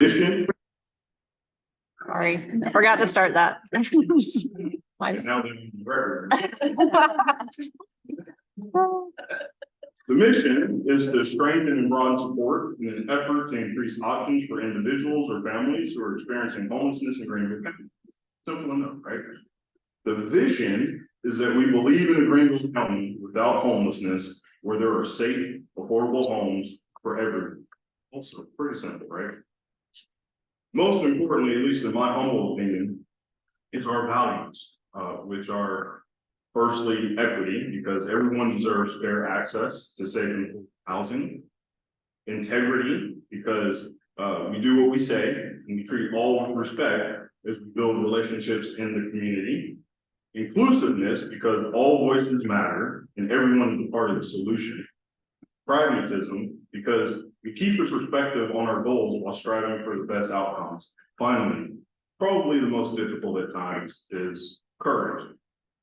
Mission. Sorry, I forgot to start that. Now the mission is to strengthen and broaden support in an effort to increase options for individuals or families who are experiencing homelessness in Greenville County. Simple enough, right? The vision is that we believe in a Greenville County without homelessness, where there are safe, affordable homes for everyone. Also pretty simple, right? Most importantly, at least in my humble opinion, is our values, which are firstly equity, because everyone deserves fair access to safe and affordable housing. Integrity, because we do what we say and we treat all with respect as we build relationships in the community. Inclusiveness, because all voices matter and everyone is a part of the solution. Pragmatism, because we keep a perspective on our goals while striving for the best outcomes. Finally, probably the most difficult at times is courage,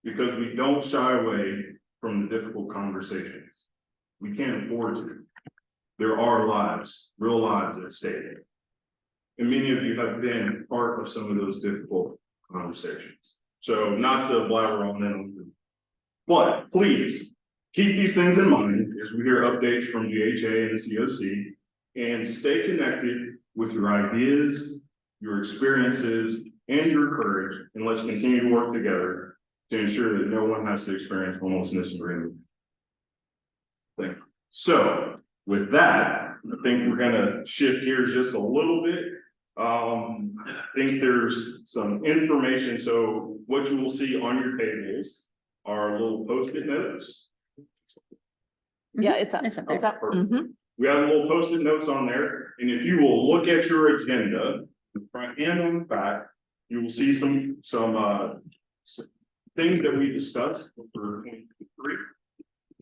because we don't shy away from the difficult conversations. We can't afford to. There are lives, real lives at stake. And many of you have been part of some of those difficult conversations. So not to blabber on them, but please keep these things in mind as we hear updates from GHA and the COC, and stay connected with your ideas, your experiences, and your courage, and let's continue to work together to ensure that no one has to experience homelessness in Greenville. Thank you. So with that, I think we're gonna shift gears just a little bit. I think there's some information. So what you will see on your tables are little post-it notes. Yeah, it's up. It's up. We have little post-it notes on there, and if you will look at your agenda, the front and on the back, you will see some things that we discussed for 2023,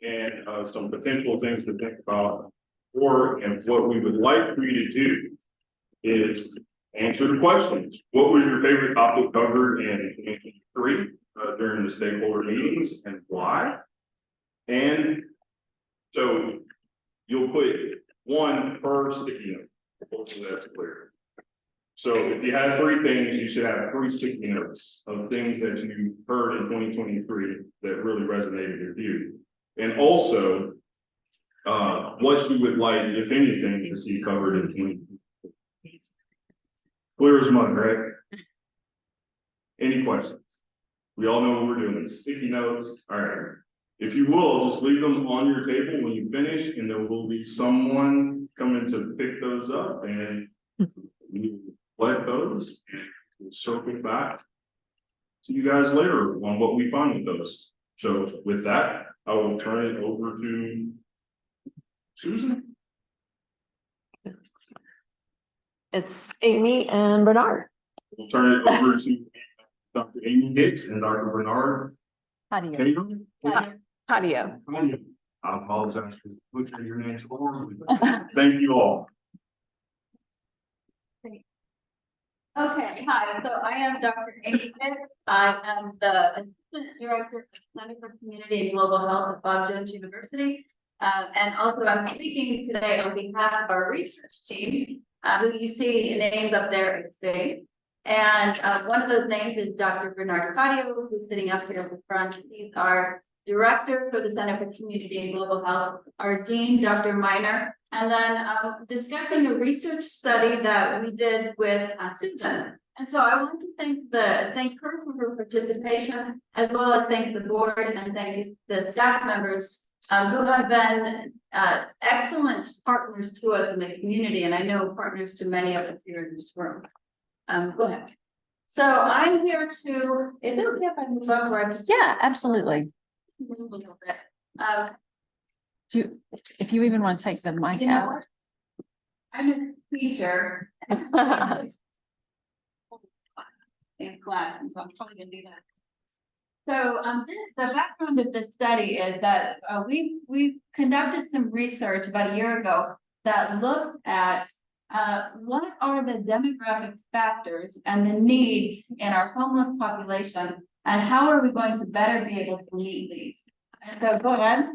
and some potential things to think about. And what we would like for you to do is answer the questions. What was your favorite topic covered in 2023 during the stakeholder meetings, and why? And so you'll put one per sticky note, so that's clear. So if you have 3 things, you should have 3 sticky notes of things that you heard in 2023 that really resonated with you. And also, what you would like, if anything, to see covered in 2023. Clear as mud, right? Any questions? We all know what we're doing. Sticky notes. All right. If you will, just leave them on your table when you finish, and there will be someone coming to pick those up, and we collect those, and we'll circle back to you guys later on what we find with those. So with that, I will turn it over to Susan. It's Amy and Bernard. We'll turn it over to Dr. Amy Hicks and Dr. Bernard. How do you? I apologize for butchering your names horribly. Thank you all. Okay, hi, so I am Dr. Amy Hicks. I am the Assistant Director of the Center for Community and Global Health at Bob Jones University. And also I'm speaking today on behalf of our research team, who you see names up there at stage. And one of those names is Dr. Bernard Cadio, who's sitting up here in the front. He's our Director for the Center for Community and Global Health, our Dean, Dr. Miner, and then discussing a research study that we did with Susan. And so I want to thank her for her participation, as well as thank the board and thank the staff members who have been excellent partners to us in the community, and I know partners to many of us here in this room. Go ahead. So I'm here to, is it okay if I move up where I just? Yeah, absolutely. Move a little bit. If you even want to take the mic You know out. what? I'm a teacher. In class, and so I'm probably gonna do that. So the background of this study is that we conducted some research about a year ago that looked at what are the demographic factors and the needs in our homeless population, and how are we going to better be able to meet these? And so go ahead.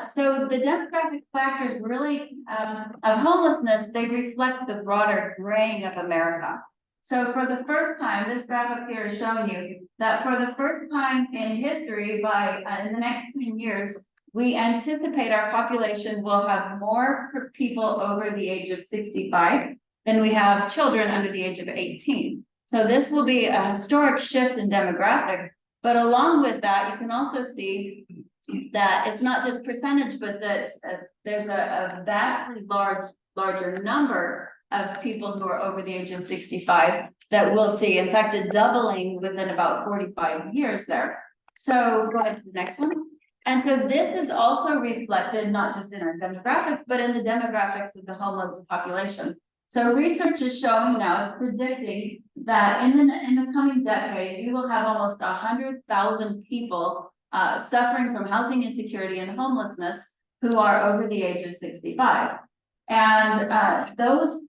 So the demographic factors really, of homelessness, they reflect the broader graying of America. So for the first time, this graph up here is showing you that for the first time in history, by in the next 10 years, we anticipate our population will have more people over the age of 65 than we have children under the age of 18. So this will be a historic shift in demographics. But along with that, you can also see that it's not just percentage, but that there's a vastly larger number of people who are over the age of 65 that we'll see, in fact, a doubling within about 45 years there. So go ahead to the next one. And so this is also reflected not just in our demographics, but in the demographics of the homeless population. So research is showing now, is predicting that in the coming decade, we will have almost 100,000 people suffering from housing insecurity and homelessness who are over the age of 65. And those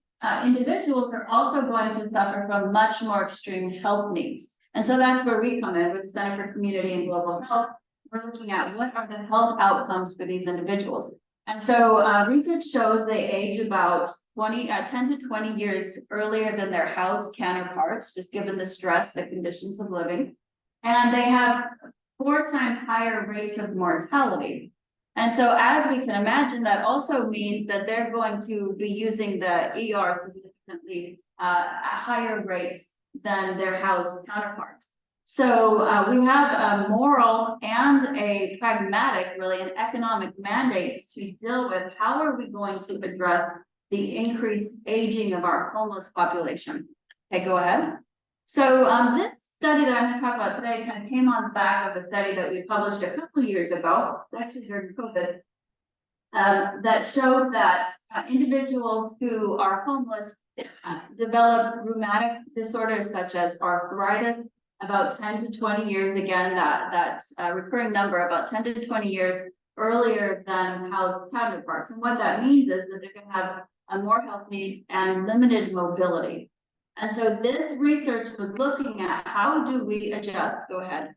individuals are also going to suffer from much more extreme health needs. And so that's where we come in with the Center for Community and Global Health. We're looking at what are the health outcomes for these individuals. And so research shows they age about 10 to 20 years earlier than their housed counterparts, just given the stress, the conditions of living. And they have 4 times higher rates of mortality. And so as we can imagine, that also means that they're going to be using the ER significantly at higher rates than their housed counterparts. So we have a moral and a pragmatic, really an economic mandate to deal with how are we going to address the increased aging of our homeless population. Okay, go ahead. So this study that I'm going to talk about today kind of came on the back of a study that we published a couple of years ago, actually during COVID, that showed that individuals who are homeless develop rheumatic disorders such as arthritis about 10 to 20 years, again, that's a recurring number, about 10 to 20 years earlier than housed counterparts. And what that means is that they're going to have more health needs and limited mobility. And so this research was looking at how do we adjust, go ahead,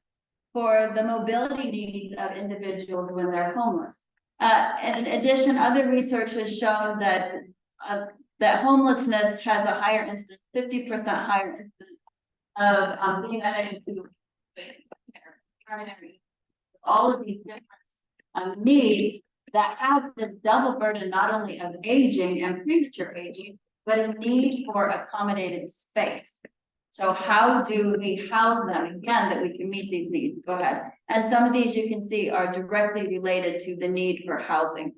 for the mobility needs of individuals when they're homeless. In addition, other research has shown that that homelessness has a higher incidence, 50% higher incidence of being unable to all of these different needs that have this double burden, not only of aging and premature aging, but a need for accommodated space. So how do we house them again that we can meet these needs? Go ahead. And some of these you can see are directly related to the need for housing.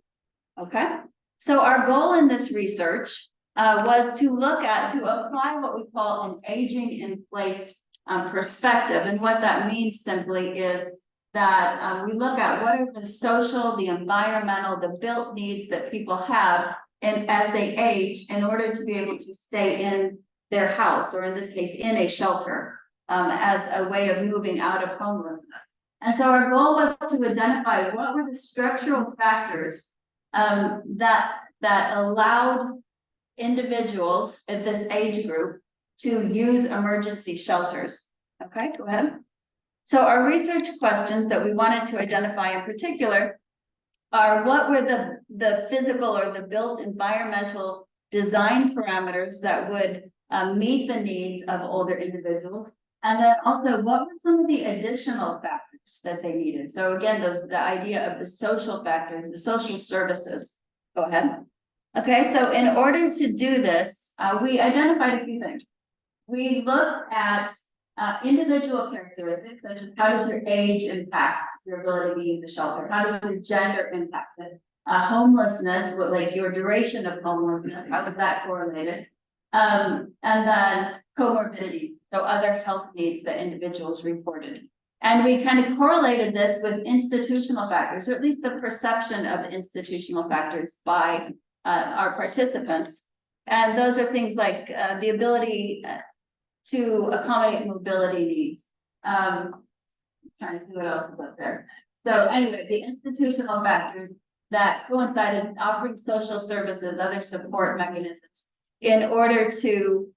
Okay. So our goal in this research was to apply what we call an aging in place perspective. And what that means simply is that we look at what are the social, the environmental, the built needs that people have and as they age in order to be able to stay in their house, or in this case, in a shelter, as a way of moving out of homelessness. And so our goal was to identify what were the structural factors that allowed individuals at this age group to use emergency shelters. Okay, go ahead. So our research questions that we wanted to identify in particular are what were the physical or the built environmental design parameters that would meet the needs of older individuals, and then also what were some of the additional factors that they needed. So again, the idea of the social factors, the social services. Go ahead. Okay, so in order to do this, we identified a few things. We looked at individual characteristics, such as how does your age impact your ability to use a shelter? How does your gender impact it? Homelessness, like your duration of homelessness, how is that correlated? And then comorbidities, so other health needs that individuals reported. And we kind of correlated this with institutional factors, or at least the perception of institutional factors by our participants. And those are things like the ability to accommodate mobility needs. Trying to see what else is up there. So anyway, the institutional factors that coincided offering social services, other support mechanisms in order to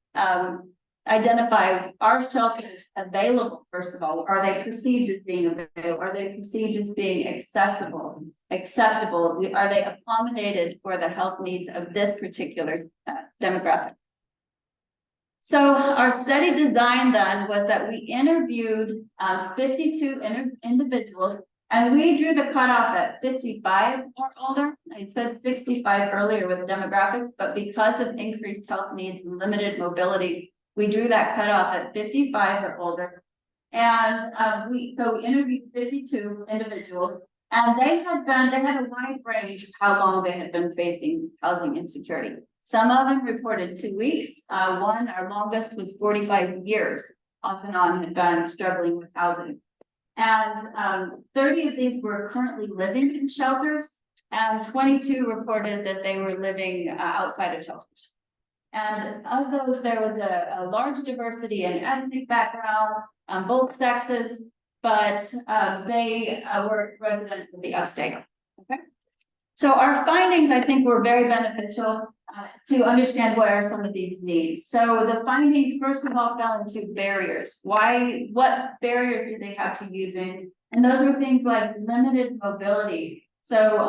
identify, are shelters available, first of all? Are they perceived as being available? Are they perceived as being accessible, acceptable? Are they accommodated for the health needs of this particular demographic? So our study design then was that we interviewed 52 individuals, and we drew the cutoff at 55 or older. I said 65 earlier with demographics, but because of increased health needs and limited mobility, we drew that cutoff at 55 or older. And we interviewed 52 individuals, and they had a wide range of how long they had been facing housing insecurity. Some of them reported 2 weeks. One, our longest, was 45 years, off and on, had been struggling with housing. And 30 of these were currently living in shelters, and 22 reported that they were living outside of shelters. And of those, there was a large diversity in ethnic background, both sexes, but they were residents of the upstate. Okay. So our findings, I think, were very beneficial to understand what are some of these needs. So the findings, first of all, fell into barriers. What barriers do they have to using? And those were things like limited mobility. So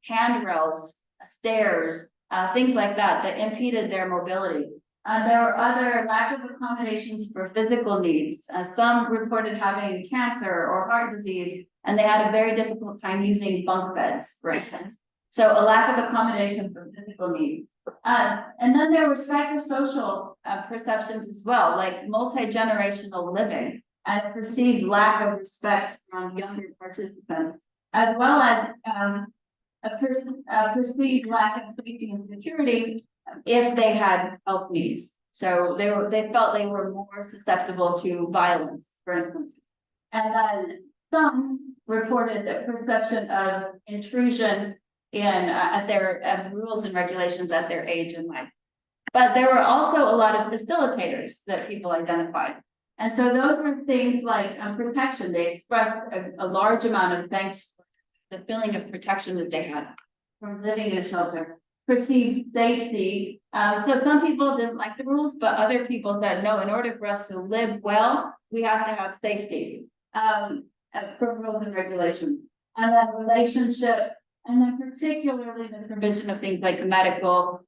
handrails, stairs, things like that impeded their mobility. There were other lack of accommodations for physical needs. Some reported having cancer or heart disease, and they had a very difficult time using bunk beds, for instance. So a lack of accommodation for physical needs. And then there were psychosocial perceptions as well, like multi-generational living and perceived lack of respect from younger participants, as well as a perceived lack of safety and security if they had health needs. So they felt they were more susceptible to violence, for instance. And then some reported a perception of intrusion at their rules and regulations at their age and life. But there were also a lot of facilitators that people identified. And so those were things like protection. They expressed a large amount of thanks for the feeling of protection that they had from living in a shelter. Perceived safety. So some people didn't like the rules, but other people said, no, in order for us to live well, we have to have safety for rules and regulations. And then relationship, and then particularly the provision of things like medical,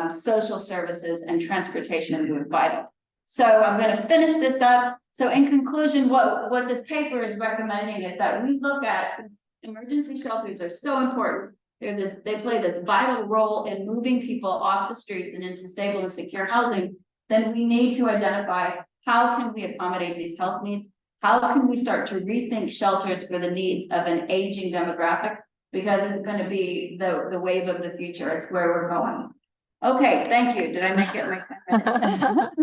social services, and transportation were vital. So I'm going to finish this up. So in conclusion, what this paper is recommending is that we look at emergency shelters are so important. They play this vital role in moving people off the streets and into stable and secure housing. Then we need to identify how can we accommodate these health needs? How can we start to rethink shelters for the needs of an aging demographic? Because it's going to be the wave of the future. It's where we're going. Okay, thank you. Did I make it my 10 minutes?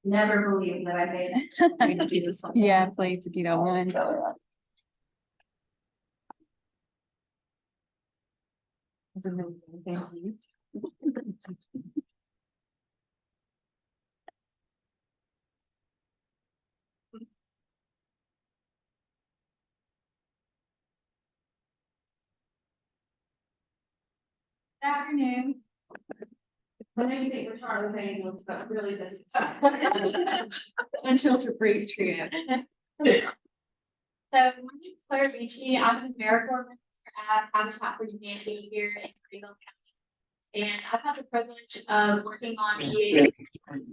Never believe that I made it. Yeah, please, if you don't mind. That's amazing. Thank you. Good afternoon. I know you think we're Charlie Angels, but really this is unsheltered breed trio. So my name is Claire Beachy. I'm an AmeriCorps at Habitat for Humanity here in Greenville County. And I've had the privilege of working on GHA and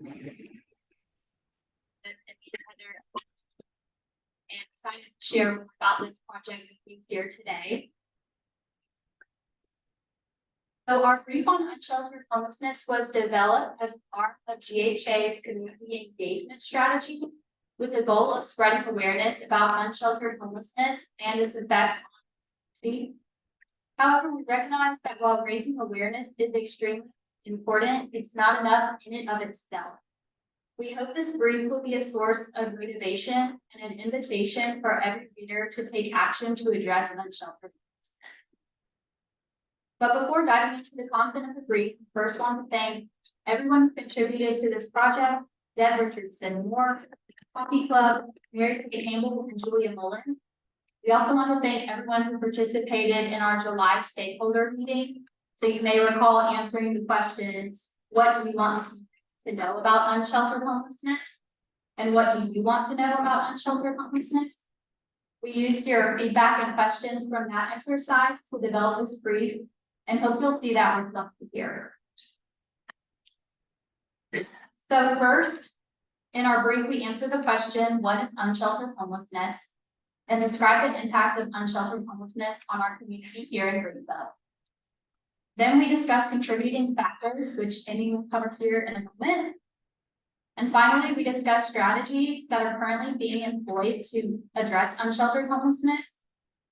excited to share more about this project with you here today. So our brief on unsheltered homelessness was developed as part of GHA's community engagement strategy with the goal of spreading awareness about unsheltered homelessness and its effects on community. However, we recognize that while raising awareness is extremely important, it's not enough in and of itself. We hope this brief will be a source of motivation and an invitation for every reader to take action to address unsheltered. But before diving into the content of the brief, I first want to thank everyone who contributed to this project: Deb Richardson Moore, Coffee Club, Mary Kate Campbell, and Julia Mullen. We also want to thank everyone who participated in our July stakeholder meeting. So you may recall answering the questions, what do you want to know about unsheltered homelessness? And what do you want to know about unsheltered homelessness? We used your feedback and questions from that exercise to develop this brief and hope you'll see that reflected here. So first, in our brief, we answer the question, what is unsheltered homelessness? And describe the impact of unsheltered homelessness on our community here in Greenville. Then we discuss contributing factors, which Amy will cover here in a moment. And finally, we discuss strategies that are currently being employed to address unsheltered homelessness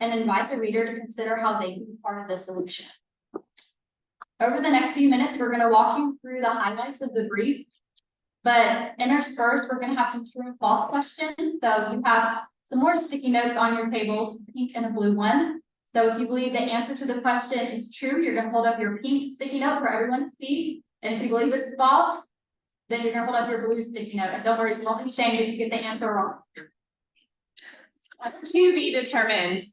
and invite the reader to consider how they can be part of the solution. Over the next few minutes, we're going to walk you through the highlights of the brief. But interspersed, we're going to have some true and false questions. So you have some more sticky notes on your tables, a pink and a blue one. So if you believe the answer to the question is true, you're going to hold up your pink sticky note for everyone to see. And if you believe it's false, then you're going to hold up your blue sticky note. And don't worry, you won't be shamed if you get the answer wrong. That's to be determined.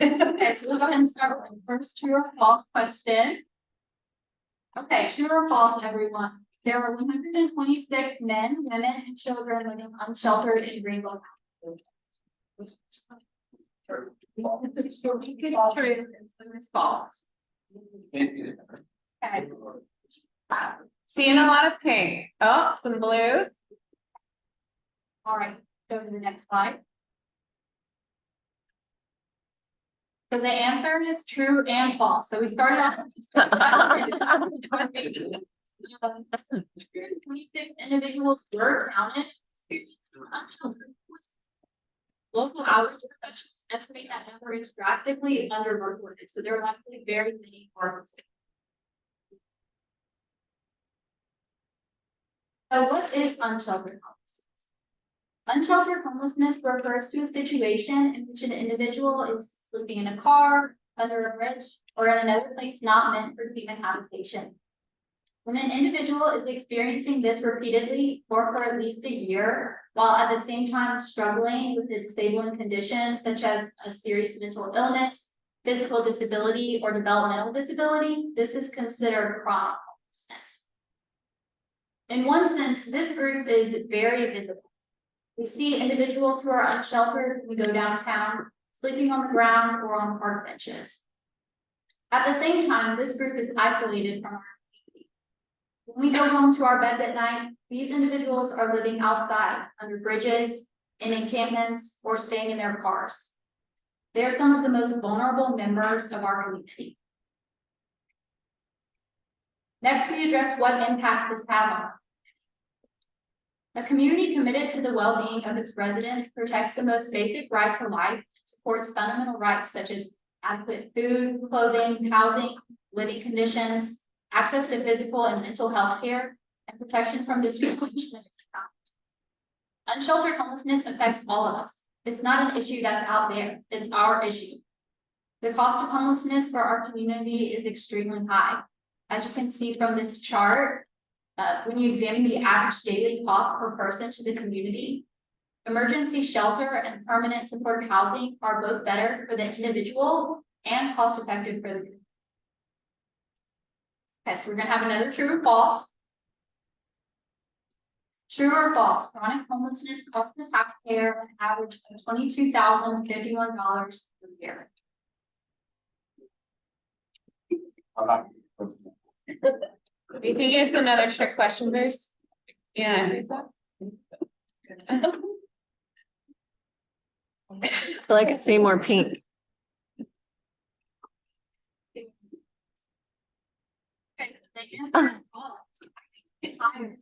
Okay, so we'll go ahead and start with the first true or false question. Okay, true or false, everyone? There are 126 men, women, and children living unsheltered in Greenville. True. It's false. Okay. Seeing a lot of pink. Oh, some blue. All right, go to the next slide. So the answer is true and false. So we started off. 126 individuals were counted experiencing unsheltered homelessness. Local outreach professionals estimate that number is drastically underreported, so there are likely very many more. So what is unsheltered homelessness? Unsheltered homelessness refers to a situation in which an individual is sleeping in a car, under a bridge, or in another place not meant for human habitation. When an individual is experiencing this repeatedly or for at least a year, while at the same time struggling with a disabling condition such as a serious mental illness, physical disability, or developmental disability, this is considered chronic homelessness. In one sense, this group is very visible. We see individuals who are unsheltered when we go downtown, sleeping on the ground or on park benches. At the same time, this group is isolated from our community. When we go home to our beds at night, these individuals are living outside, under bridges, in encampments, or staying in their cars. They are some of the most vulnerable members of our community. Next, we address what impact this has on our community. A community committed to the well-being of its residents protects the most basic right to life and supports fundamental rights such as adequate food, clothing, housing, living conditions, access to physical and mental health care, and protection from discrimination. Unsheltered homelessness affects all of us. It's not an issue that's out there, it's our issue. The cost of homelessness for our community is extremely high. As you can see from this chart, when you examine the average daily cost per person to the community, emergency shelter and permanent supportive housing are both better for the individual and cost effective for the community. Okay, so we're going to have another true or false. True or false, chronic homelessness costs the taxpayer an average of $22,051 per year. Do you think it's another trick question, Bruce? Yeah, I think so. I feel like I see more pink. Okay, so the answer is false. It's higher.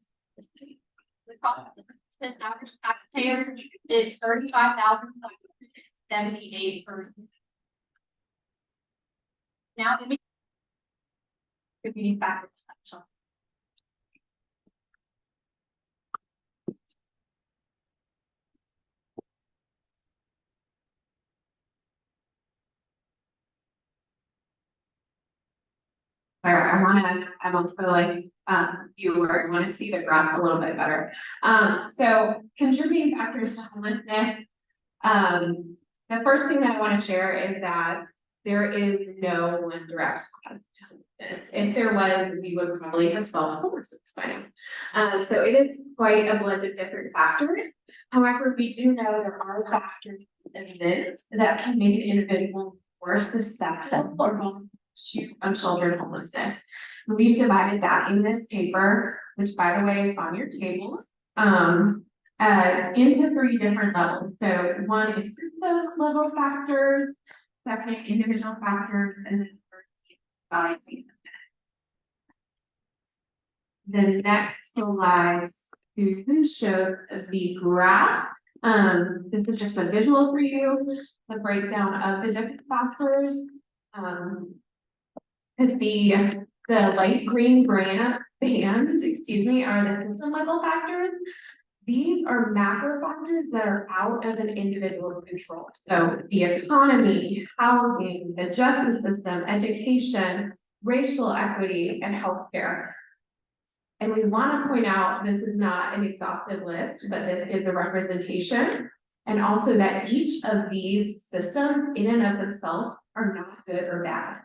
The cost of the average taxpayer is $35,578 per year. Now, let me contributing factors. I'm also like viewer, I want to see the graph a little bit better. So contributing factors to homelessness The first thing that I want to share is that there is no one direct cause to this. If there was, we would probably have solved homelessness by now. So it is quite a blend of different factors. However, we do know there are factors and events that can make an individual more susceptible to unsheltered homelessness. We've divided that in this paper, which by the way is on your tables, into 3 different levels. So one is system level factors, second individual factors, and then third balancing. The next slide, Susan shows the graph. This is just a visual for you, the breakdown of the different factors. The light green bands, excuse me, are the system level factors. These are macro factors that are out of an individual's control. So the economy, housing, the justice system, education, racial equity, and healthcare. And we want to point out, this is not an exhaustive list, but this is a representation. And also that each of these systems in and of themselves are not good or bad.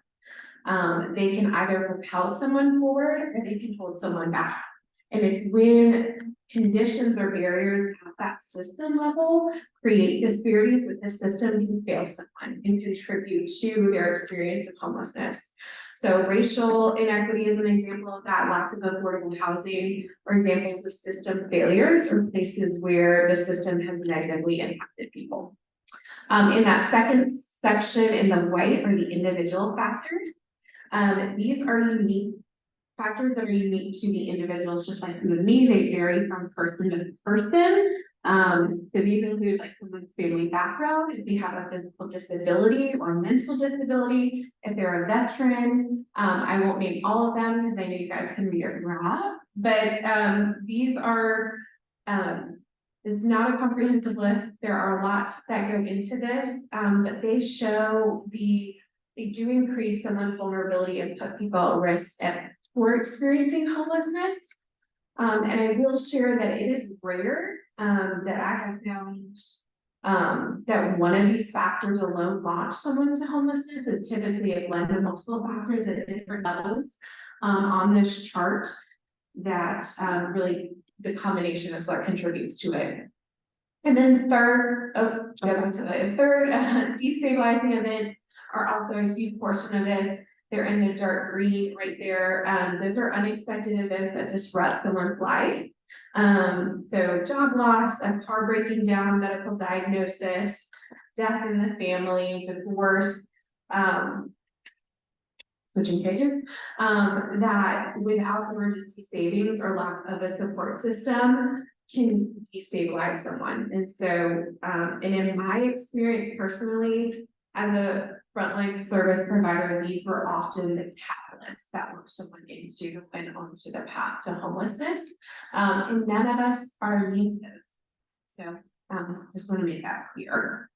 They can either propel someone forward or they can hold someone back. And it's when conditions or barriers at that system level create disparities that the system can fail someone and contribute to their experience of homelessness. So racial inequity is an example of that, lack of affordable housing, or examples of system failures or places where the system has negatively impacted people. In that second section in the white are the individual factors. These are unique factors that are unique to the individuals, just like you and me. They vary from person to person. So these include like someone's family background, if they have a physical disability or mental disability, if they're a veteran. I won't name all of them because I know you guys can read it raw, but these are, it's not a comprehensive list. There are a lot that go into this, but they show they do increase someone's vulnerability and put people at risk for experiencing homelessness. And I will share that it is rare that I have found that one of these factors alone launch someone to homelessness. Is typically a blend of multiple factors at different levels on this chart that really the combination is what contributes to it. And then third, destabilizing events are also a huge portion of this. They're in the dark green right there. Those are unexpected events that disrupt someone's life. So job loss, a car breaking down, medical diagnosis, death in the family, divorce, switching pages, that without emergency savings or lack of a support system can destabilize someone. And so, and in my experience personally, as a frontline service provider, these were often the catalysts that were someone into and onto the path to homelessness. And none of us are immune to those. So just want to make that clear.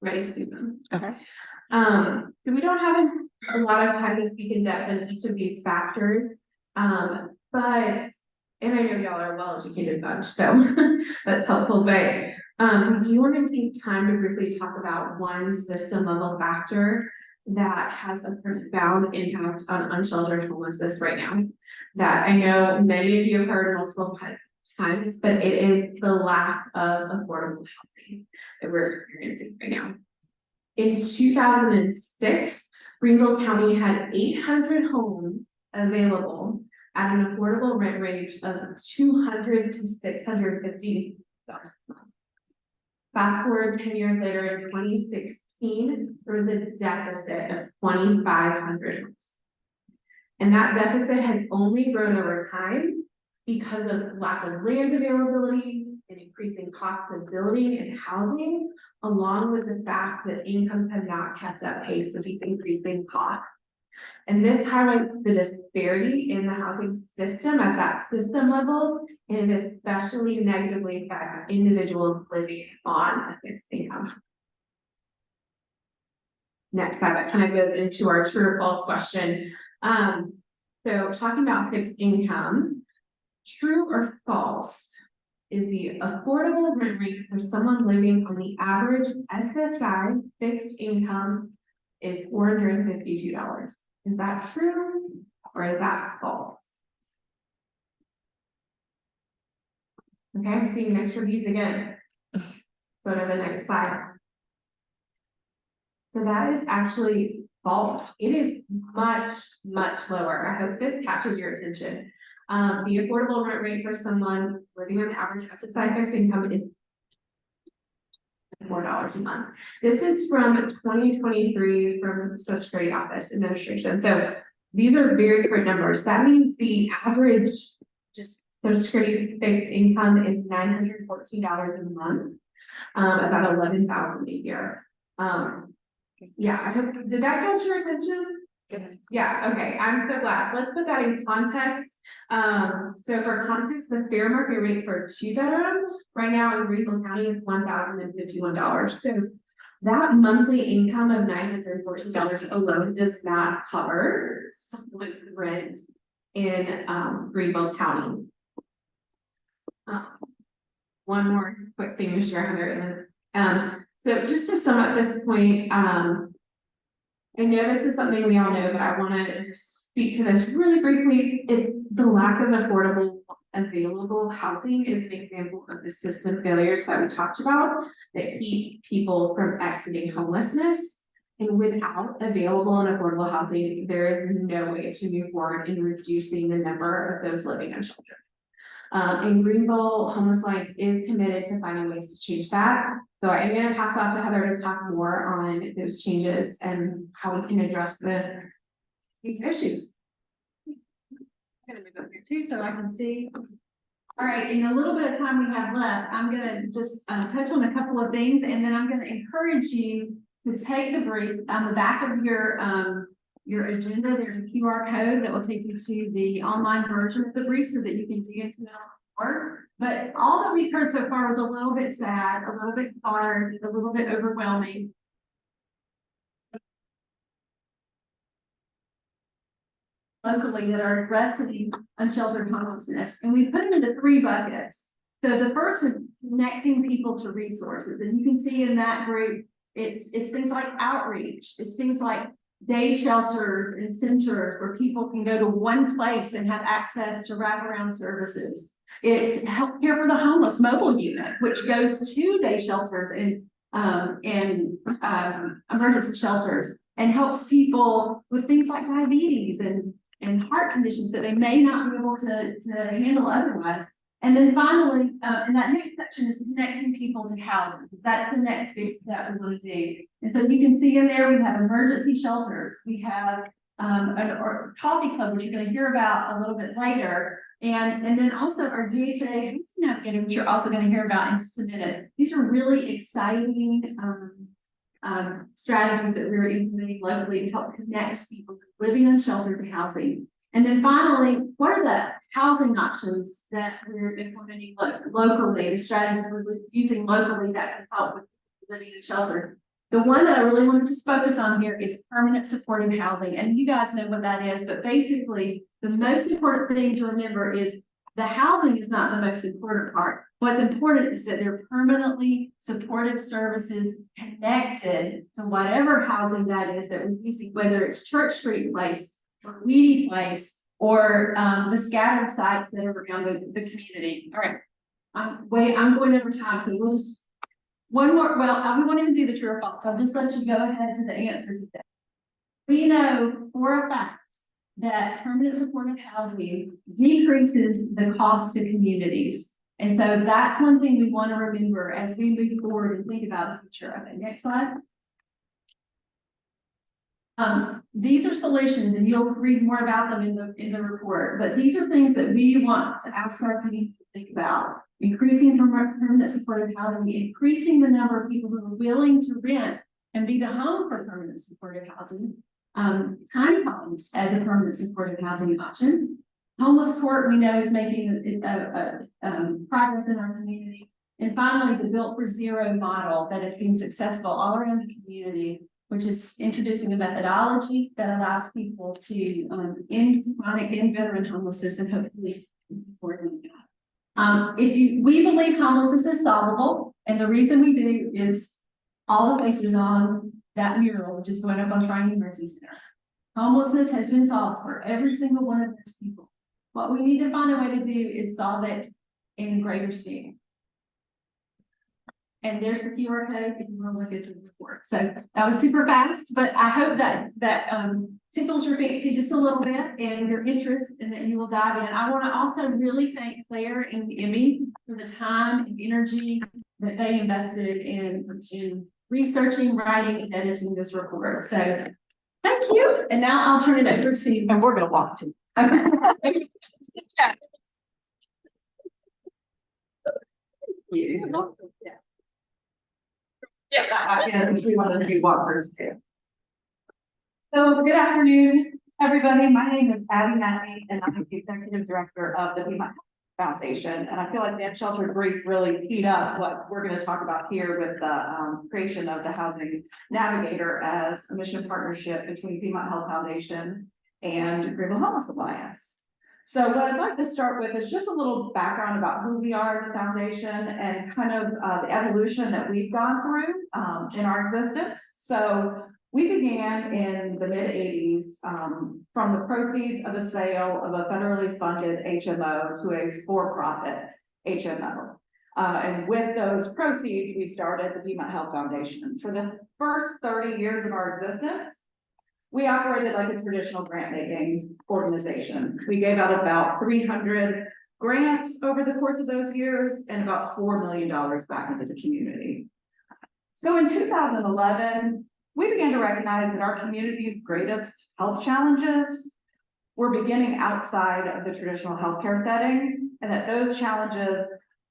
Ready to do them. Okay. So we don't have a lot of time to speak in depth on each of these factors. But and I know y'all are a well-educated bunch, so that's helpful, but we do want to take time to briefly talk about one system level factor that has a profound impact on unsheltered homelessness right now, that I know many of you have heard multiple times, but it is the lack of affordable housing that we're experiencing right now. In 2006, Greenville County had 800 homes available at an affordable rent range of $200 to $650. Fast forward 10 years later, in 2016, there was a deficit of 2,500 homes. And that deficit has only grown over time because of lack of land availability and increasing costs of building and housing, along with the fact that incomes have not kept up pace with these increasing costs. And this highlights the disparity in the housing system at that system level, and especially negatively affects individuals living on a fixed income. Next slide, that kind of goes into our true or false question. So talking about fixed income, true or false, is the affordable rent rate for someone living on the average SSI fixed income is $452. Is that true or is that false? Okay, I'm seeing mixed reviews again. Go to the next slide. So that is actually false. It is much, much lower. I hope this catches your attention. The affordable rent rate for someone living on the average SSI fixed income is $4 a month. This is from 2023 from Social Security Office Administration. So these are very current numbers. That means the average just Social Security fixed income is $914 a month, about $11,000 a year. Yeah, I hope, did that catch your attention? Yeah, okay, I'm so glad. Let's put that in context. So for context, the fair market rate for a 2-bedroom right now in Greenville County is $1,051. So that monthly income of $914 alone does not cover someone's rent in Greenville County. One more quick thing to share, Heather. So just to sum up this point, I know this is something we all know, but I want to just speak to this really briefly. It's the lack of affordable, available housing is an example of the system failures that we talked about that keep people from exiting homelessness. And without available and affordable housing, there is no way to move forward in reducing the number of those living in shelter. In Greenville, Homeless Alliance is committed to finding ways to change that. So I'm going to pass off to Heather to talk more on those changes and how we can address these issues. I'm gonna move up here too, so I can see. All right, in the little bit of time we have left, I'm gonna just touch on a couple of things, and then I'm gonna encourage you to take the brief on the back of your agenda. There's a QR code that will take you to the online version of the brief so that you can dig into it more. But all that we've heard so far was a little bit sad, a little bit hard, a little bit overwhelming. Locally that are addressing unsheltered homelessness, and we put them into 3 buckets. So the first is connecting people to resources, and you can see in that group, it's things like outreach, it's things like day shelters and centers where people can go to one place and have access to wraparound services. It's healthcare for the homeless mobile unit, which goes to day shelters and emergency shelters and helps people with things like diabetes and heart conditions that they may not be able to handle otherwise. And then finally, in that next section is connecting people to housing, because that's the next big step we want to do. And so you can see in there, we have emergency shelters, we have a coffee club, which you're going to hear about a little bit later. And then also our GHA navigator, which you're also going to hear about in just a minute. These are really exciting strategies that we're implementing locally to help connect people living in shelter to housing. And then finally, what are the housing options that we're implementing locally, the strategies we're using locally that can help with living in shelter? The one that I really want to just focus on here is permanent supportive housing. And you guys know what that is, but basically the most important thing to remember is the housing is not the most important part. What's important is that there are permanently supportive services connected to whatever housing that is that we're using, whether it's Church Street Place or Weedy Place or the scattered sites that are around the community. All right, I'm going over time, so we'll just one more. Well, we won't even do the true or false. I'll just let you go ahead to the answer to that. We know for a fact that permanent supportive housing decreases the cost to communities. And so that's one thing we want to remember as we move forward and think about the future. Okay, next slide. These are solutions, and you'll read more about them in the report, but these are things that we want to ask our community to think about. Increasing permanent supportive housing, increasing the number of people who are willing to rent and be the home for permanent supportive housing. Tiny homes as a permanent supportive housing option. Homeless court, we know, is making progress in our community. And finally, the Built for Zero model that has been successful all around the community, which is introducing a methodology that allows people to end chronic and veteran homelessness and hopefully support them. We believe homelessness is solvable, and the reason we do is all the faces on that mural, which is going up on Shrine University Center. Homelessness has been solved for every single one of those people. What we need to find a way to do is solve it in greater scale. And there's the QR code if you want to look at the report. So that was super fast, but I hope that tickles your fancy just a little bit and your interest, and that you will dive in. I want to also really thank Claire and Emmy for the time and energy that they invested in researching, writing, and editing this report. So thank you. And now I'll turn it over to you. And we're gonna walk too. Okay. Yeah, we wanted to be walkers too. So good afternoon, everybody. My name is Abby Matney, and I'm the executive director of the Piedmont Foundation. And I feel like that shelter brief really teed up what we're going to talk about here with the creation of the Housing Navigator as a mission partnership between Piedmont Health Foundation and Greenville Homeless Alliance. So what I'd like to start with is just a little background about who we are as a foundation and kind of the evolution that we've gone through in our existence. So we began in the mid-'80s from the proceeds of a sale of a federally funded HMO to a for-profit HMO. And with those proceeds, we started the Piedmont Health Foundation. For the first 30 years of our existence, we operated like a traditional grant-making organization. We gave out about 300 grants over the course of those years and about $4 million back into the community. So in 2011, we began to recognize that our community's greatest health challenges were beginning outside of the traditional healthcare setting, and that those challenges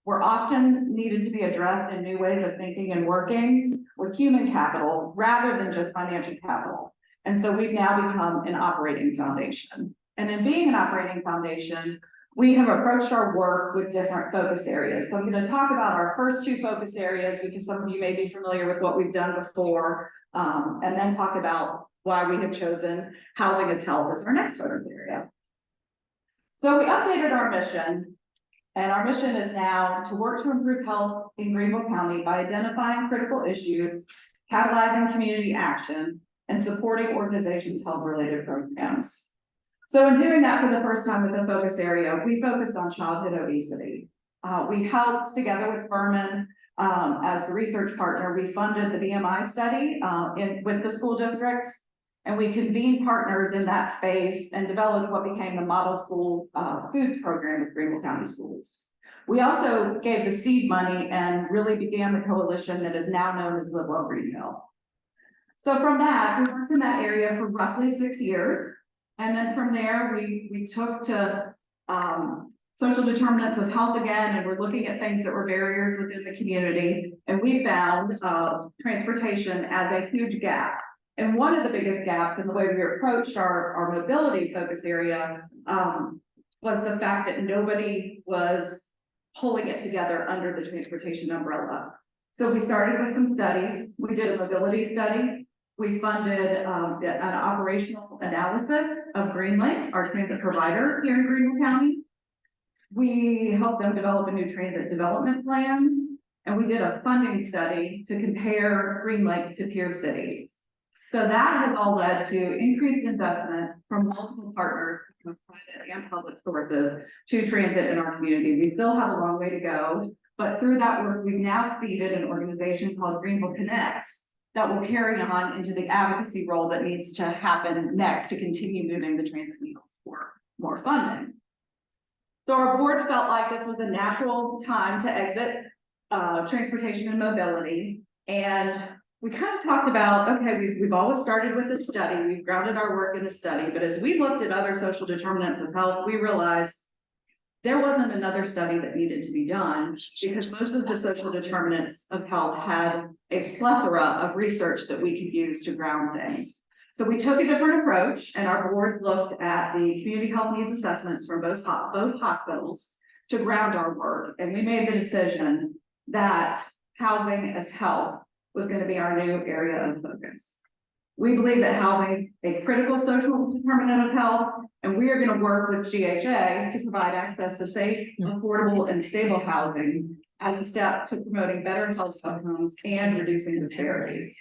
were often needed to be addressed in new ways of thinking and working with human capital rather than just financial capital. And so we've now become an operating foundation. And in being an operating foundation, we have approached our work with different focus areas. So I'm going to talk about our first two focus areas because some of you may be familiar with what we've done before, and then talk about why we have chosen housing as health as our next focus area. So we updated our mission, and our mission is now to work to improve health in Greenville County by identifying critical issues, catalyzing community action, and supporting organizations' health-related programs. So in doing that for the first time with a focus area, we focused on childhood obesity. We helped, together with Furman, as the research partner, we funded the BMI study with the school district, and we convened partners in that space and developed what became the model school foods program with Greenville County Schools. We also gave the seed money and really began the coalition that is now known as Live Well Greenville. So from that, we worked in that area for roughly 6 years. And then from there, we took to social determinants of health again, and we're looking at things that were barriers within the community. And we found transportation as a huge gap. And one of the biggest gaps in the way we approached our mobility focus area was the fact that nobody was pulling it together under the transportation umbrella. So we started with some studies. We did a mobility study. We funded an operational analysis of GreenLink, our transit provider here in Greenville County. We helped them develop a new transit development plan, and we did a funding study to compare GreenLink to peer cities. So that has all led to increased investment from multiple partners, both private and public sources, to transit in our community. We still have a long way to go, but through that work, we've now seeded an organization called Greenville Connects that will carry on into the advocacy role that needs to happen next to continue moving the transit needle for more funding. So our board felt like this was a natural time to exit transportation and mobility. And we kind of talked about, okay, we've always started with a study. We've grounded our work in a study. But as we looked at other social determinants of health, we realized there wasn't another study that needed to be done because most of the social determinants of health had a plethora of research that we could use to ground things. So we took a different approach, and our board looked at the community health needs assessments from both hospitals to ground our work. And we made the decision that housing as health was going to be our new area of focus. We believe that housing is a critical social determinant of health, and we are going to work with GHA to provide access to safe, affordable, and stable housing as a step to promoting better health outcomes and reducing disparities.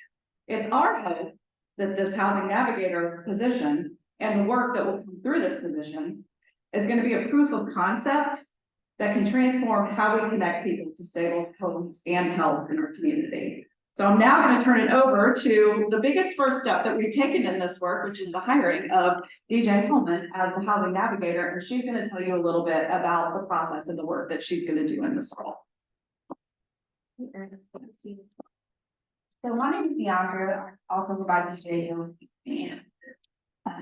It's our hope that this housing navigator position and the work that will come through this position is going to be a proof of concept that can transform how we connect people to stable homes and health in our community. So I'm now going to turn it over to the biggest first step that we've taken in this work, which is the hiring of DJ Holman as the housing navigator. And she's going to tell you a little bit about the process and the work that she's going to do in this role. So my name is Deandra, I also provide DJ and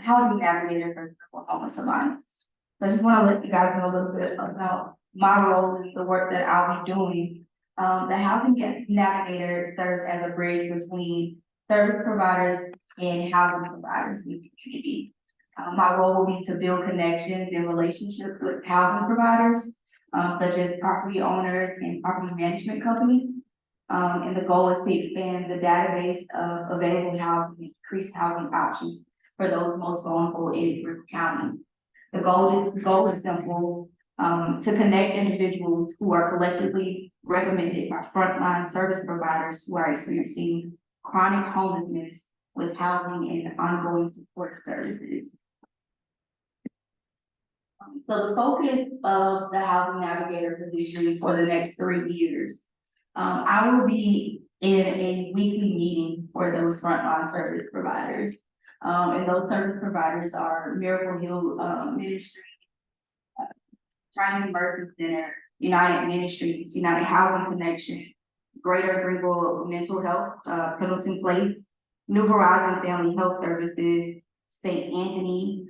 housing navigator for Global Homeless Alliance. So I just want to let you guys know a little bit about my role and the work that I'll be doing. The housing navigator serves as a bridge between service providers and housing providers in the community. My role will be to build connections and relationships with housing providers, such as property owners and property management companies. And the goal is to expand the database of available housing and increase housing options for those most vulnerable in Brevard County. The goal is simple, to connect individuals who are collectively recommended by frontline service providers who are experiencing chronic homelessness with housing and ongoing support services. So the focus of the housing navigator position for the next 3 years, I will be in a weekly meeting for those frontline service providers. And those service providers are Miracle Hill Ministry, Shining Mercy Center, United Ministries, United Housing Connection, Greater Greenville Mental Health, Pendleton Place, New Horizon Family Health Services, St. Anthony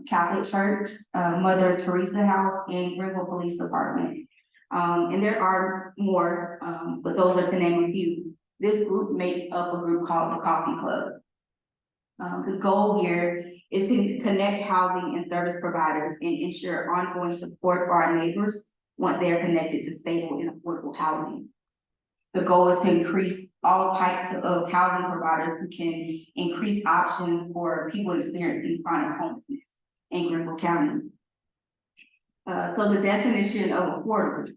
Catholic Church, Mother Teresa House, and Greenville Police Department. And there are more, but those are to name a few. This group makes up a group called the COC Club. The goal here is to connect housing and service providers and ensure ongoing support for our neighbors once they are connected to stable and affordable housing. The goal is to increase all types of housing providers who can increase options for people experiencing chronic homelessness in Greenville County. So the definition of affordable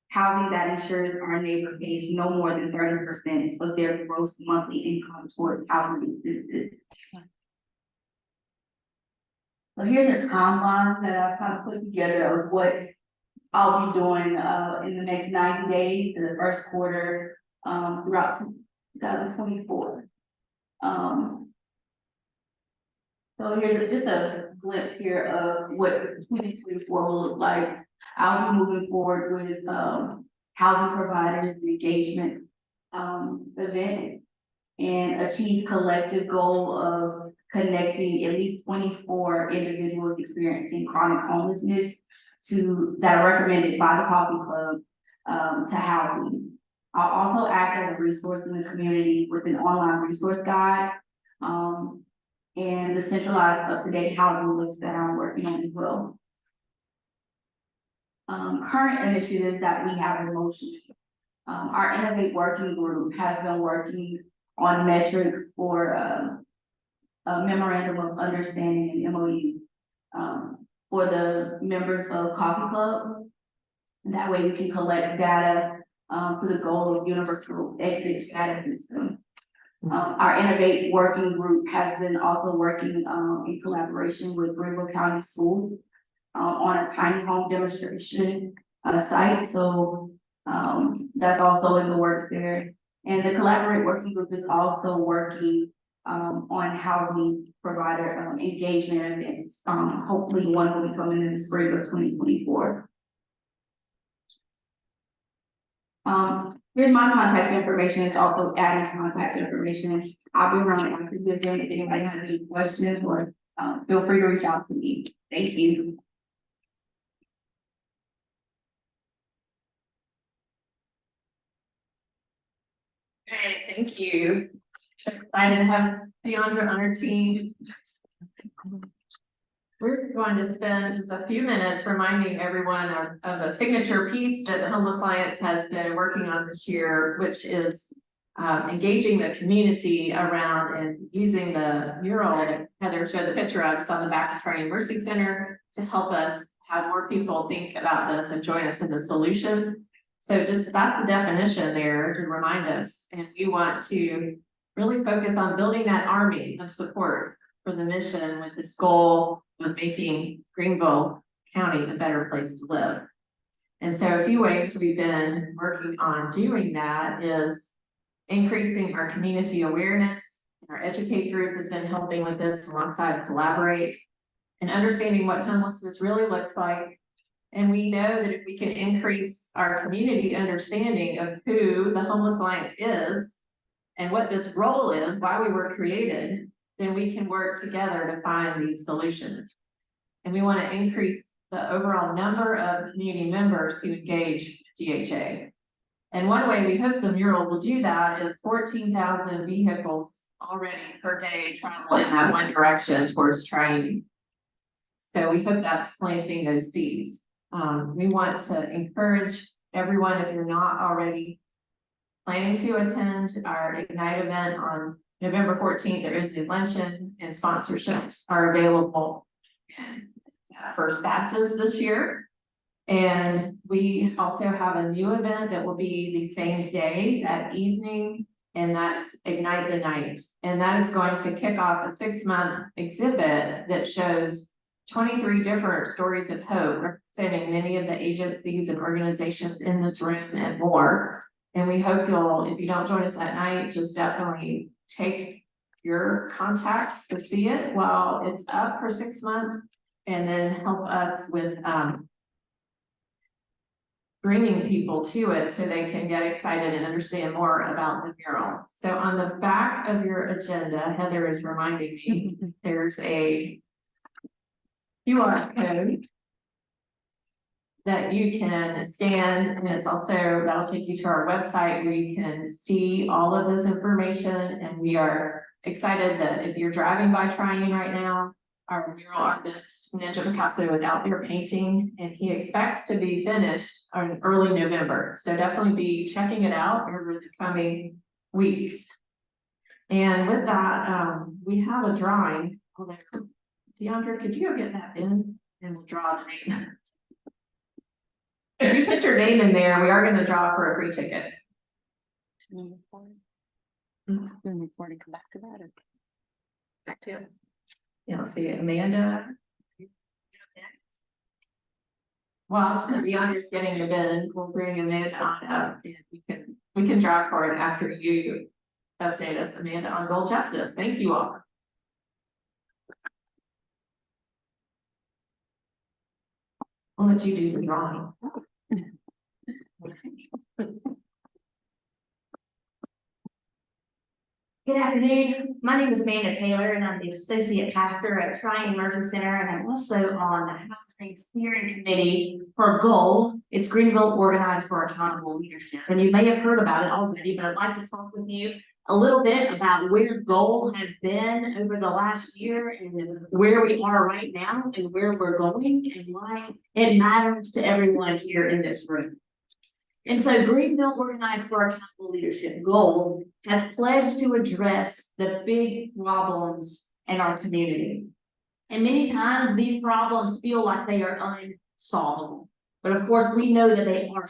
housing that ensures our neighbor pays no more than 30% of their gross monthly income toward housing assistance. So here's a timeline that I've kind of put together of what I'll be doing in the next 90 days in the first quarter throughout 2024. So here's just a glimpse here of what 2024 will look like. I'll be moving forward with housing providers and engagement events and achieve collective goal of connecting at least 24 individuals experiencing chronic homelessness that are recommended by the Coffee Club to housing. I'll also act as a resource in the community with an online resource guide and the centralized up-to-date housing list that I'm working on as well. Current initiatives that we have in motion. Our Innovate Working Group has been working on metrics for a memorandum of understanding and MOU for the members of Coffee Club. And that way we can collect data for the goal of universal exit data system. Our Innovate Working Group has been also working in collaboration with Greenville County School on a tiny home demonstration site. So that's also in the works there. And the Collaborate Working Group is also working on housing provider engagement events. Hopefully one will be coming in the spring of 2024. Here's my contact information. It's also Abby's contact information. I'll be around after the event if anybody has any questions, or feel free to reach out to me. Thank you. Okay, thank you. Excited to have Deandra on our team. We're going to spend just a few minutes reminding everyone of a signature piece that the Homeless Alliance has been working on this year, which is engaging the community around and using the mural that Heather showed the picture of, it's on the back of Triton Mercy Center, to help us have more people think about this and join us in the solutions. So just that's the definition there to remind us, and we want to really focus on building that army of support for the mission with this goal of making Greenville County a better place to live. And so a few ways we've been working on doing that is increasing our community awareness. Our Educate group has been helping with this alongside Collaborate, and understanding what homelessness really looks like. And we know that if we can increase our community understanding of who the Homeless Alliance is and what this role is, why we were created, then we can work together to find these solutions. And we want to increase the overall number of community members who engage with GHA. And one way we hope the mural will do that is 14,000 vehicles already per day travel in that one direction towards Triton. So we hope that's planting those seeds. We want to encourage everyone, if you're not already planning to attend our Ignite event on November 14th, there is a luncheon and sponsorships are available at First Baptist this year. And we also have a new event that will be the same day, that evening, and that's Ignite the Night. And that is going to kick off a 6-month exhibit that shows 23 different stories of hope, representing many of the agencies and organizations in this room and more. And we hope you'll, if you don't join us that night, just definitely take your contacts to see it while it's up for 6 months, and then help us with bringing people to it so they can get excited and understand more about the mural. So on the back of your agenda, Heather is reminding me, there's a QR code that you can scan, and it's also, that'll take you to our website where you can see all of this information. And we are excited that if you're driving by Triton right now, our mural artist, Ninja Picasso, is out there painting, and he expects to be finished in early November. So definitely be checking it out over the coming weeks. And with that, we have a drawing. DeAndre, could you go get that in and we'll draw the name? If you put your name in there, we are going to draw for a free ticket. Come back to that. Or back to it. Yeah, let's see, Amanda. Well, DeAndre's getting it in. We'll bring Amanda on up, and we can draw for it after you update us, Amanda, on Gold Justice. Thank you all. I'll let you do the drawing. Good afternoon. My name is Amanda Taylor, and I'm the Associate Pastor at Triton Mercy Center, and I'm also on the Housing Steering Committee for GOAL. It's Greenville Organized for Accountable Leadership. And you may have heard about it already, but I'd like to talk with you a little bit about where GOAL has been over the last year, and where we are right now, and where we're going, and why it matters to everyone here in this room. And so Greenville Organized for Accountable Leadership, GOAL, has pledged to address the big problems in our community. And many times these problems feel like they are unsolvable. But of course, we know that they are.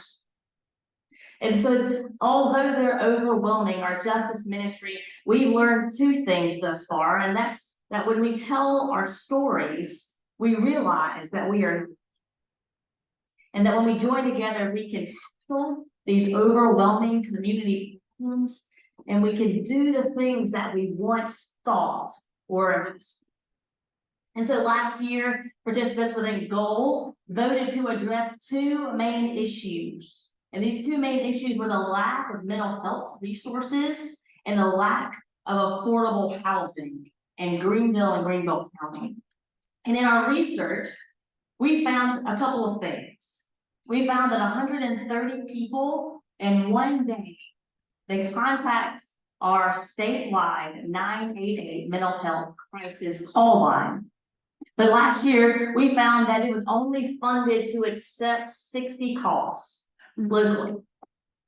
And so although they're overwhelming our justice ministry, we've learned 2 things thus far. And that's that when we tell our stories, we realize that we are, and that when we join together, we can tackle these overwhelming community problems, and we can do the things that we once thought were. And so last year, participants within GOAL voted to address 2 main issues. And these 2 main issues were the lack of mental health resources and the lack of affordable housing in Greenville and Greenville County. And in our research, we found a couple of things. We found that 130 people in one day, they contact our statewide 988 mental health crisis call line. But last year, we found that it was only funded to accept 60 calls locally.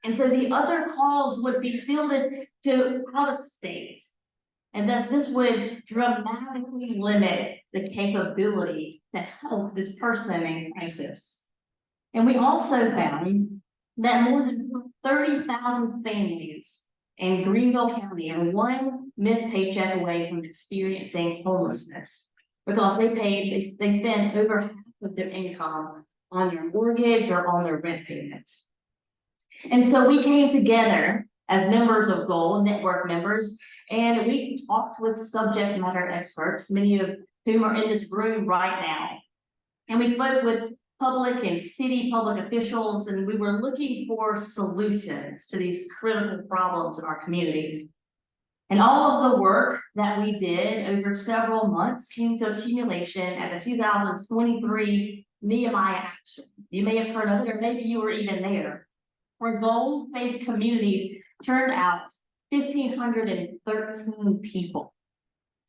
And so the other calls would be fielded to out of state. And thus this would dramatically limit the capability to help this person in crisis. And we also found that more than 30,000 families in Greenville County are one missed paycheck away from experiencing homelessness because they spend over half of their income on their mortgage or on their rent payments. And so we came together as members of GOAL, network members, and we talked with subject matter experts, many of whom are in this room right now. And we spoke with public and city public officials, and we were looking for solutions to these critical problems in our communities. And all of the work that we did over several months came to accumulation at the 2023 Nehemiah Action. You may have heard of it, or maybe you were even there, where GOAL faith communities turned out 1,513 people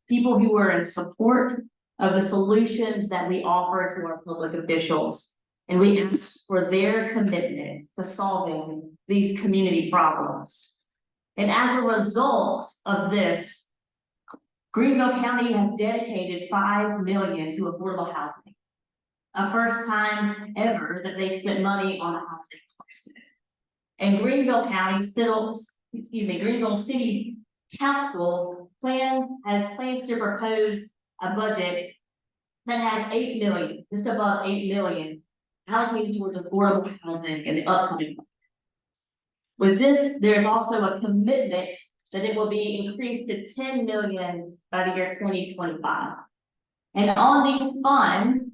who were in support of the solutions that we offer to our public officials. And we asked for their commitment to solving these community problems. And as a result of this, Greenville County has dedicated $5 million to affordable housing. A first time ever that they spent money on a housing crisis. And Greenville City Council has plans to propose a budget that has $8 million, just above $8 million, allocated towards affordable housing in the upcoming budget. With this, there's also a commitment that it will be increased to $10 million by the year 2025. And on these funds,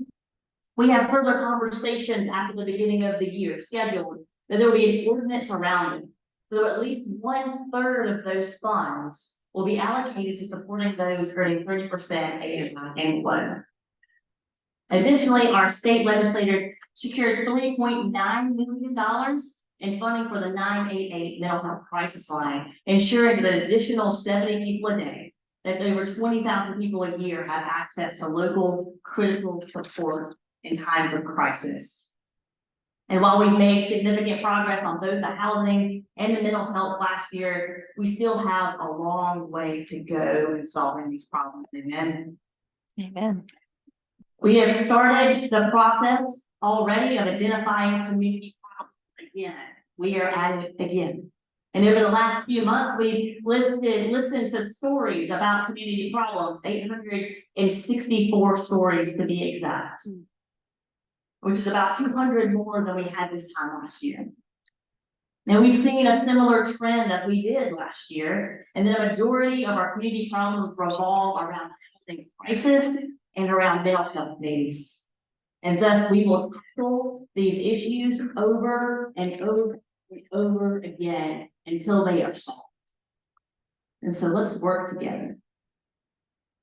we have further conversations after the beginning of the year scheduled that there will be an ordinance around it. So at least 1/3 of those funds will be allocated to supporting those earning 30% AMI and below. Additionally, our state legislators secured $3.9 million in funding for the 988 mental health crisis line, ensuring that an additional 70 people a day, that's over 20,000 people a year, have access to local critical support in times of crisis. And while we've made significant progress on both the housing and the mental health last year, we still have a long way to go in solving these problems. Amen. Amen. We have started the process already of identifying community problems again. We are at it again. And over the last few months, we've listened to stories about community problems, 864 stories to be exact, which is about 200 more than we had this time last year. Now we've seen a similar trend as we did last year, and the majority of our community problems revolve around housing crisis and around mental health needs. And thus we will tackle these issues over and over and over again until they are solved. And so let's work together.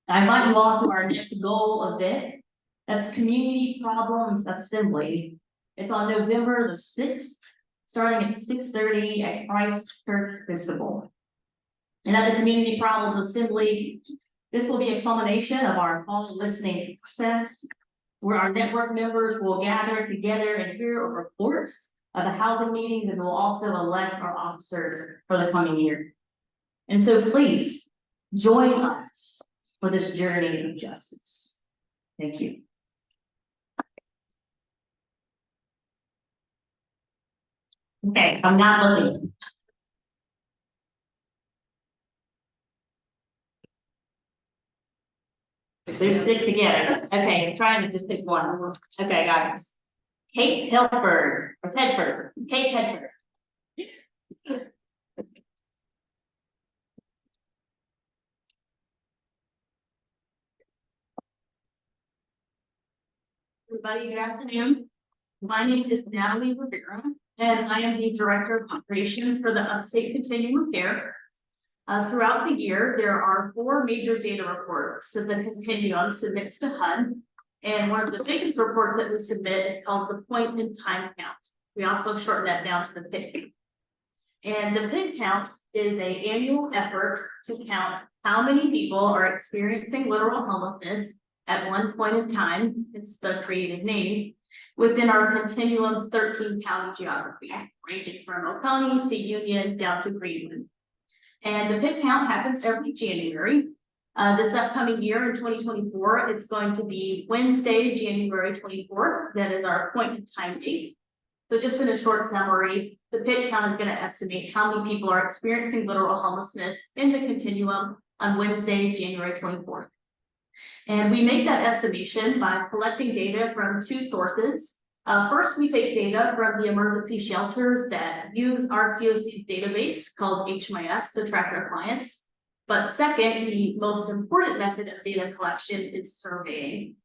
I invite you all to our next GOAL event. That's Community Problems Assembly. It's on November the 6th, starting at 6:30 at Christ Church Episcopal. And at the Community Problems Assembly, this will be a culmination of our fall listening process, where our network members will gather together and hear a report of the housing meetings, and we'll also elect our officers for the coming year. And so please join us for this journey of justice. Thank you. Okay, I'm not looking. They're stick together. Okay, I'm trying to just pick one. Okay, got it. Kate Tedford. Kate Tedford. Everybody, good afternoon. My name is Natalie Rivera, and I am the Director of Operations for the Upstate Continuum of Care. Throughout the year, there are 4 major data reports that the Continuum submits to HUD. And one of the biggest reports that we submit is called the Point in Time Count. We also shorten that down to the PIC. And the PIC count is an annual effort to count how many people are experiencing literal homelessness at one point in time. It's the creative name within our Continuum's 13 county geography, ranging from Oconee to Union down to Greenwood. And the pit count happens every January. This upcoming year in 2024, it's going to be Wednesday, January 24th. That is our point in time date. So just in a short summary, the pit count is going to estimate how many people are experiencing literal homelessness in the continuum on Wednesday, January 24th. And we make that estimation by collecting data from two sources. First, we take data from the emergency shelters that use our COC's database called HMIS to track their clients. But second, the most important method of data collection is surveying.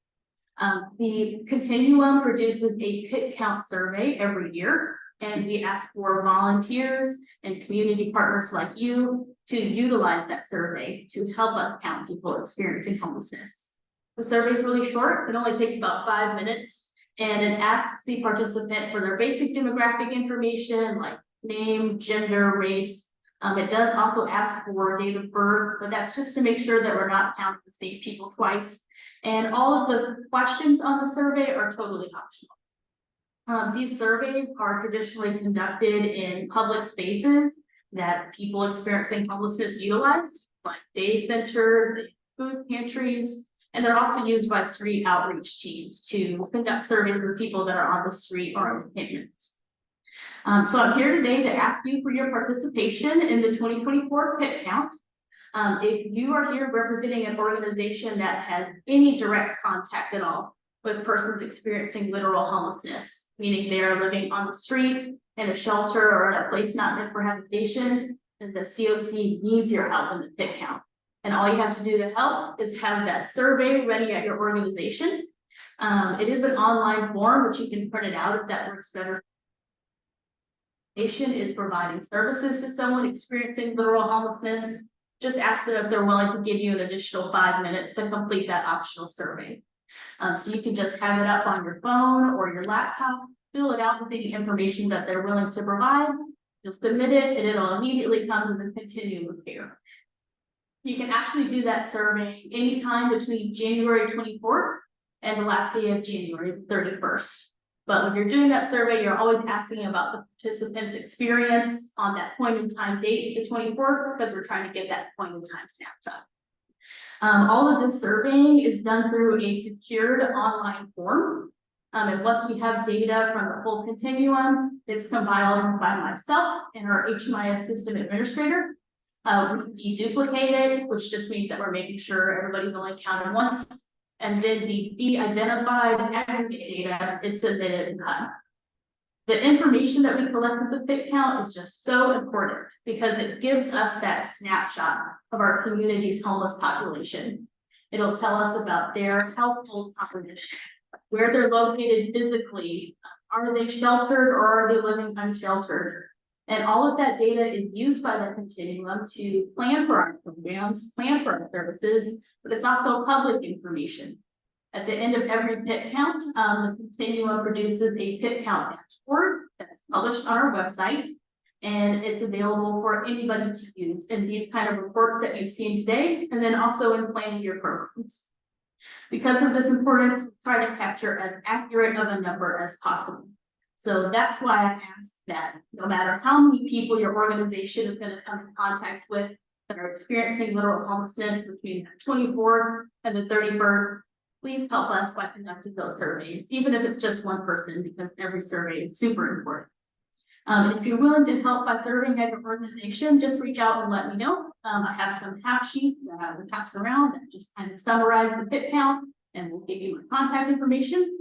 The continuum produces a pit count survey every year, and we ask for volunteers and community partners like you to utilize that survey to help us count people experiencing homelessness. The survey is really short. It only takes about 5 minutes, and it asks the participant for their basic demographic information like name, gender, race. It does also ask for date of birth, but that's just to make sure that we're not counting the same people twice. And all of the questions on the survey are totally optional. These surveys are traditionally conducted in public spaces that people experiencing homelessness utilize, like day centers, food pantries, and they're also used by street outreach teams to conduct surveys with people that are on the street or on encampments. So I'm here today to ask you for your participation in the 2024 pit count. If you are here representing an organization that has any direct contact at all with persons experiencing literal homelessness, meaning they are living on the street, in a shelter, or in a place not meant for habitation, then the COC needs your help in the pit count. And all you have to do to help is have that survey ready at your organization. It is an online form, which you can print it out if that works better. Is providing services to someone experiencing literal homelessness. Just ask them if they're willing to give you an additional 5 minutes to complete that optional survey. So you can just have it up on your phone or your laptop, fill it out with the information that they're willing to provide. You'll submit it and it'll immediately come to the continuum of care. You can actually do that survey anytime between January 24th and the last day of January 31st. But when you're doing that survey, you're always asking about the participant's experience on that point in time date, the 24th, because we're trying to get that point in time snapshot. All of this surveying is done through a secured online form. And once we have data from the whole continuum, it's compiled by myself and our HMIS system administrator. We deduplicate it, which just means that we're making sure everybody's only counted once. And then the de-identified aggregate data is submitted to HUD. The information that we collect with the pit count is just so important because it gives us that snapshot of our community's homeless population. It'll tell us about their household composition, where they're located physically, are they sheltered or are they living unsheltered? And all of that data is used by the continuum to plan for our programs, plan for our services, but it's also public information. At the end of every pit count, the continuum produces a pit count dashboard that's published on our website, and it's available for anybody to use in these kind of reports that you've seen today, and then also in planning your programs. Because of this importance, we try to capture as accurate of a number as possible. So that's why I asked that no matter how many people your organization is going to come in contact with that are experiencing literal homelessness between the 24th and the 31st, please help us by conducting those surveys, even if it's just one person, because every survey is super important. If you're willing to help by surveying at your organization, just reach out and let me know. I have some half sheets that I will pass around that just kind of summarize the pit count, and we'll give you my contact information.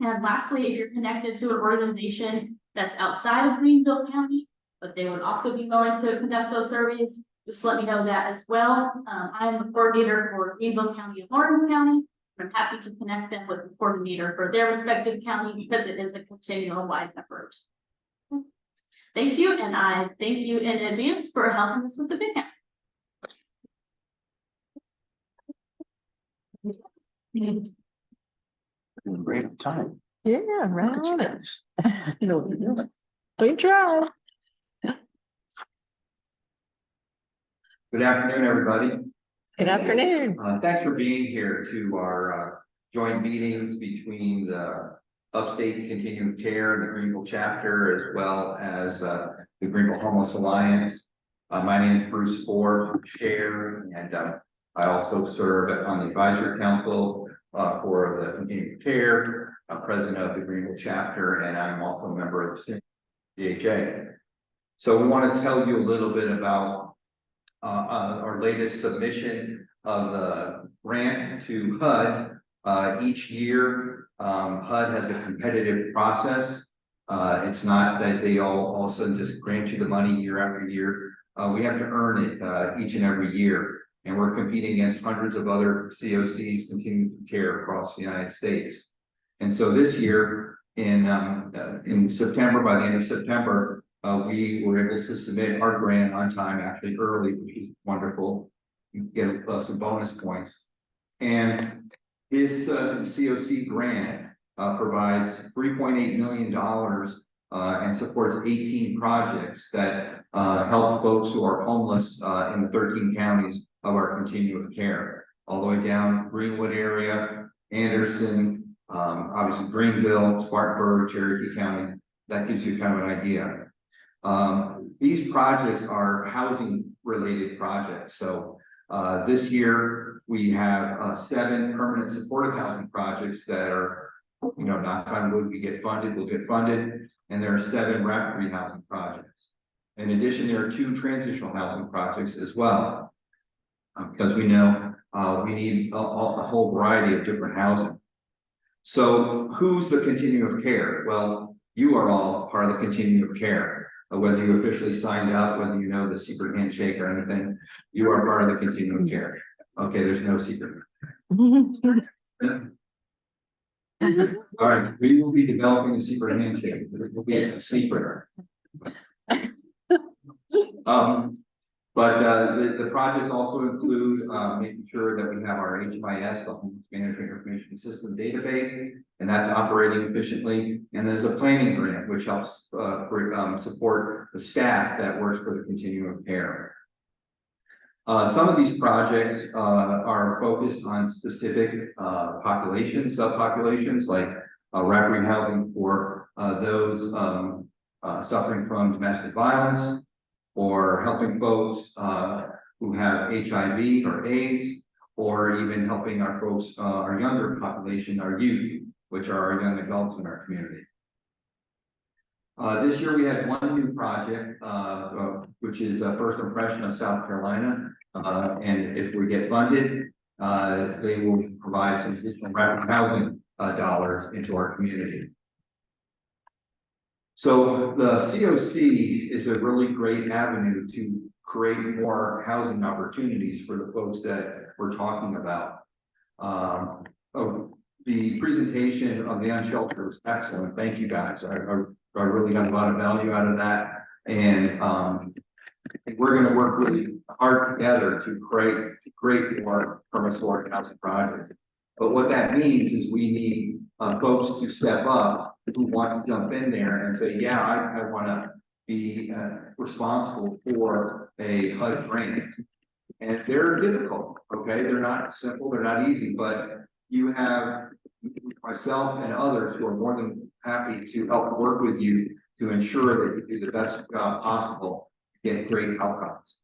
And lastly, if you're connected to an organization that's outside of Greenville County, but they would also be willing to conduct those surveys, just let me know that as well. I am the coordinator for Greenville County and Lawrence County. I'm happy to connect them with the coordinator for their respective county because it is a continuum-wide effort. Thank you, and I thank you in advance for helping us with the pit count. Great time. Yeah, right on it. You know what you're doing. Good job. Good afternoon, everybody. Good afternoon. Thanks for being here to our joint meetings between the Upstate Continuum Care and the Greenville chapter, as well as the Greenville Homeless Alliance. My name is Bruce Ford, Chair, and I also serve on the Advisory Council for the Continuing Care, President of the Greenville chapter, and I'm also a member of the GHA. So we want to tell you a little bit about our latest submission of the grant to HUD. Each year, HUD has a competitive process. It's not that they all of a sudden just grant you the money year after year. We have to earn it each and every year, and we're competing against hundreds of other COCs, continuing care across the United States. And so this year, in September, by the end of September, we were able to submit our grant on time, actually early, which is wonderful. You get some bonus points. And this COC grant provides $3.8 million and supports 18 projects that help folks who are homeless in the 13 counties of our continuum of care, all the way down Greenwood area, Anderson, obviously Greenville, Spartanburg, Cherokee County. That gives you kind of an idea. These projects are housing related projects. So this year we have 7 permanent supportive housing projects that are, knock on wood, we get funded, we'll get funded. And there are 7 rapid rehousing projects. In addition, there are 2 transitional housing projects as well. Because we know we need a whole variety of different housing. So who's the continuum of care? Well, you are all part of the continuum of care. Whether you officially signed up, whether you know the secret handshake or anything, you are part of the continuum of care. Okay, there's no secret. All right, we will be developing a secret handshake. It will be a secret. But the projects also include making sure that we have our HMIS, the Homeless Management Information System database, and that's operating efficiently. And there's a planning grant, which helps support the staff that works for the continuum of care. Some of these projects are focused on specific populations, subpopulations, like rapid housing for those suffering from domestic violence, or helping folks who have HIV or AIDS, or even helping our folks, our younger population, our youth, which are our young adults in our community. This year we had 1 new project, which is First Impression of South Carolina. And if we get funded, they will provide some additional rapid housing dollars into our community. So the COC is a really great avenue to create more housing opportunities for the folks that we're talking about. The presentation of the unsheltered was excellent. Thank you guys. I really got a lot of value out of that. And we're going to work really hard together to create more permanent housing projects. But what that means is we need folks to step up who want to jump in there and say, yeah, I want to be responsible for a HUD grant. And they're difficult, okay? They're not simple, they're not easy, but you have myself and others who are more than happy to help work with you to ensure that you do the best job possible to get great outcomes.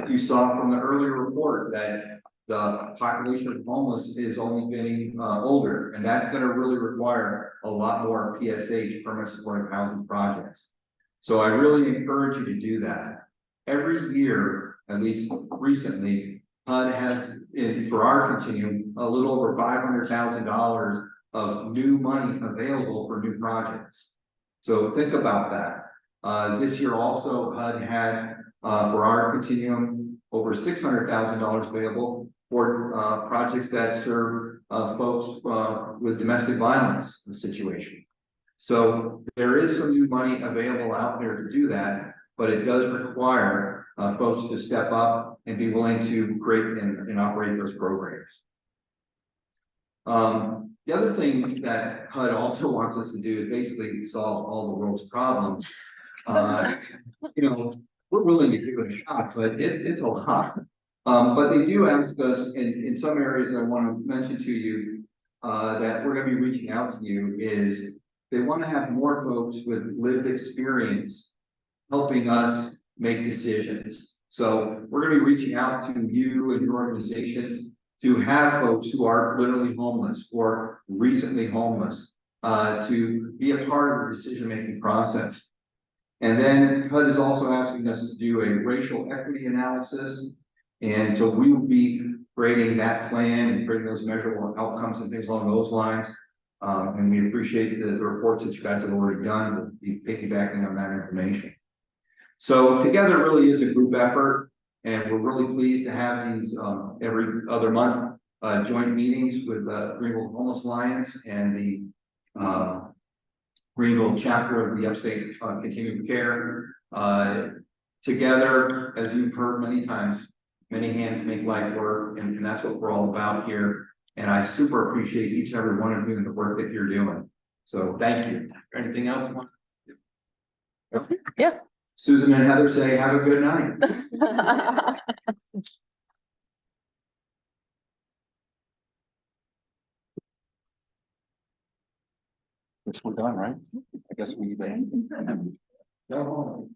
You saw from the earlier report that the population of homeless is only getting older, and that's going to really require a lot more PSH, permanent supportive housing projects. So I really encourage you to do that. Every year, at least recently, HUD has, for our continuum, a little over $500,000 of new money available for new projects. So think about that. This year also, HUD had, for our continuum, over $600,000 available for projects that serve folks with domestic violence situation. So there is some new money available out there to do that, but it does require folks to step up and be willing to create and operate those programs. The other thing that HUD also wants us to do is basically solve all the world's problems. We're willing to give it a shot, but it's a lot. But they do ask us in some areas that I want to mention to you that we're going to be reaching out to you is they want to have more folks with lived experience helping us make decisions. So we're gonna be reaching out to you and your organizations to have folks who are literally homeless or recently homeless, to be a part of the decision-making process. And then HUD is also asking us to do a racial equity analysis. And so we will be creating that plan and creating those measurable outcomes and things along those lines. And we appreciate the reports that you guys have already done. We'll be piggybacking on that information. So together really is a group effort, and we're really pleased to have these every other month joint meetings with Greenville Homeless Alliance and the Greenville chapter of the Upstate Continuum Care. Together, as you've heard many times, many hands make light work, and that's what we're all about here. And I super appreciate each and every one of you and the work that you're doing. So thank you. Anything else you want? Yeah. Susan and Heather say, have a good night. Guess we're done, right? I guess we. Go home.